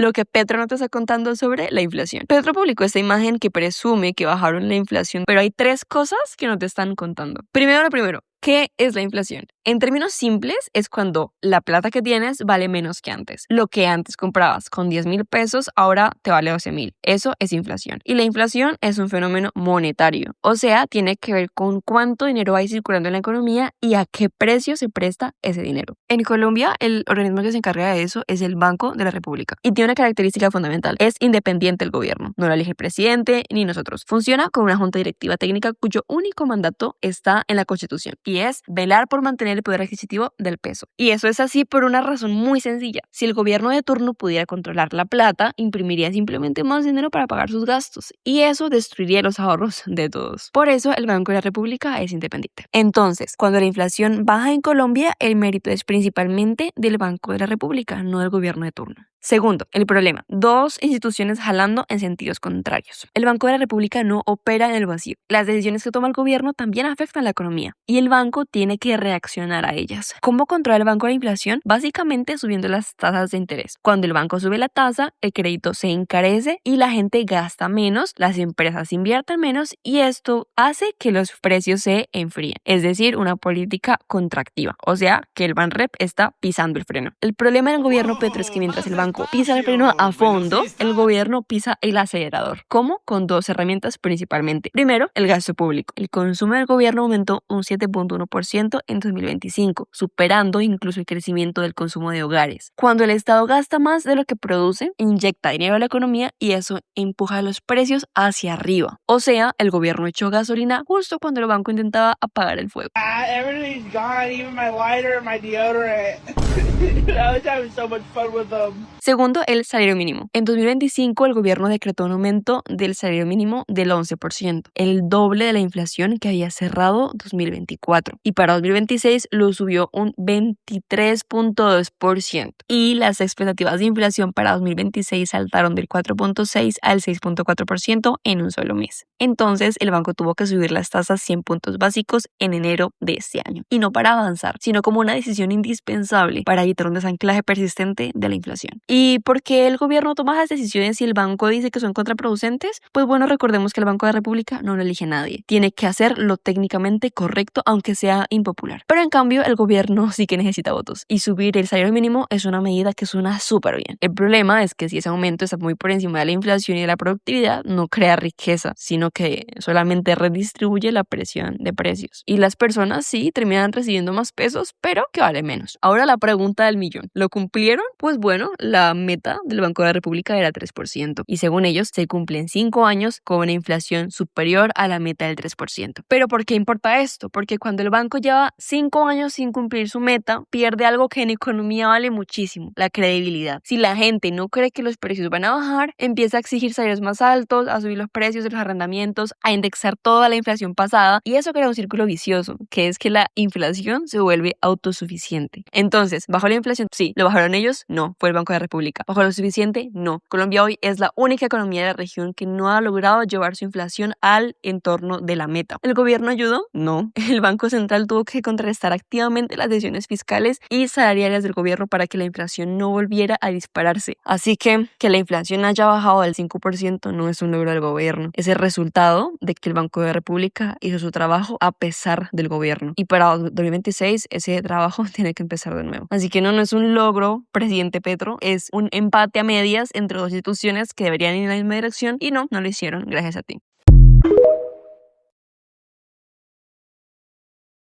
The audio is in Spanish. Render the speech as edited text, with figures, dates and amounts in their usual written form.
lo que Petro no te está contando sobre la inflación. Petro publicó esta imagen que presume que bajaron la inflación, pero hay 3 cosas que no te están contando. Primero, lo primero, ¿qué es la inflación? En términos simples, es cuando la plata que tienes vale menos que antes. Lo que antes comprabas con 10,000 pesos, ahora te vale 12,000. Eso es inflación. Y la inflación es un fenómeno monetario. O sea, tiene que ver con cuánto dinero hay circulando en la economía y a qué precio se presta ese dinero. En Colombia, el organismo que se encarga de eso es el Banco de la República. Y tiene una característica fundamental. Es independiente del gobierno. No lo elige el presidente ni nosotros. Funciona con una junta directiva técnica cuyo único mandato está en la Constitución. Y es velar por mantener el poder adquisitivo del peso. Y eso es así por una razón muy sencilla. Si el gobierno de turno pudiera controlar la plata, imprimiría simplemente más dinero para pagar sus gastos. Y eso destruiría los ahorros de todos. Por eso el Banco de la República es independiente. Entonces, cuando la inflación baja en Colombia, el mérito es principalmente del Banco de la República, no del gobierno de turno. Segundo, el problema. 2 instituciones jalando en sentidos contrarios. El Banco de la República no opera en el vacío. Las decisiones que toma el gobierno también afectan la economía y el banco tiene que reaccionar a ellas. ¿Cómo controla el banco la inflación? Básicamente subiendo las tasas de interés. Cuando el banco sube la tasa, el crédito se encarece y la gente gasta menos, las empresas invierten menos y esto hace que los precios se enfríen. Es decir, una política contractiva. O sea, que el Banrep está pisando el freno. El problema del gobierno Petro es que mientras el banco pisa el freno a fondo, el gobierno pisa el acelerador. ¿Cómo? Con 2 herramientas principalmente. Primero, el gasto público. El consumo del gobierno aumentó un 7.1% en 2025, superando incluso el crecimiento del consumo de hogares. Cuando el Estado gasta más de lo que produce, inyecta dinero a la economía y eso empuja los precios hacia arriba. O sea, el gobierno echó gasolina justo cuando el banco intentaba apagar el fuego. Everything's gone, even my lighter, my deodorant. I was having so much fun with them. Segundo, el salario mínimo. En 2025, el gobierno decretó un aumento del salario mínimo del 11%, el doble de la inflación que había cerrado 2024. Y para 2026 lo subió un 23.2%. Y las expectativas de inflación para 2026 saltaron del 4.6 al 6.4% en un solo mes. Entonces, el banco tuvo que subir las tasas 100 puntos básicos en enero de este año. Y no para avanzar, sino como una decisión indispensable para evitar un desanclaje persistente de la inflación. ¿Y por qué el gobierno toma esas decisiones si el banco dice que son contraproducentes? Pues bueno, recordemos que el Banco de la República no lo elige nadie. Tiene que hacer lo técnicamente correcto, aunque sea impopular. Pero en cambio, el gobierno sí que necesita votos. Y subir el salario mínimo es una medida que suena súper bien. El problema es que si ese aumento está muy por encima de la inflación y de la productividad, no crea riqueza, sino que solamente redistribuye la presión de precios. Y las personas sí terminan recibiendo más pesos, pero que vale menos. Ahora la pregunta del millón. ¿Lo cumplieron? Pues bueno, la meta del Banco de la República era 3%. Y según ellos, se cumple en 5 años con una inflación superior a la meta del 3%. ¿Pero por qué importa esto? Porque cuando el banco lleva 5 años sin cumplir su meta, pierde algo que en economía vale muchísimo, la credibilidad. Si la gente no cree que los precios van a bajar, empieza a exigir salarios más altos, a subir los precios de los arrendamientos, a indexar toda la inflación pasada y eso crea un círculo vicioso, que es que la inflación se vuelve autosuficiente. Entonces, ¿bajó la inflación? Sí. ¿Lo bajaron ellos? No, fue el Banco de la República. ¿Bajó lo suficiente? No. Colombia hoy es la única economía de la región que no ha logrado llevar su inflación al entorno de la meta. ¿El gobierno ayudó? No. El Banco Central tuvo que contrarrestar activamente las decisiones fiscales y salariales del gobierno para que la inflación no volviera a dispararse. Así que la inflación haya bajado al 5% no es un logro del gobierno. Es el resultado de que el Banco de la República hizo su trabajo a pesar del gobierno. Y para 2026 ese trabajo tiene que empezar de nuevo. Así que no es un logro, presidente Petro, es un empate a medias entre 2 instituciones que deberían ir en la misma dirección y no lo hicieron gracias a ti.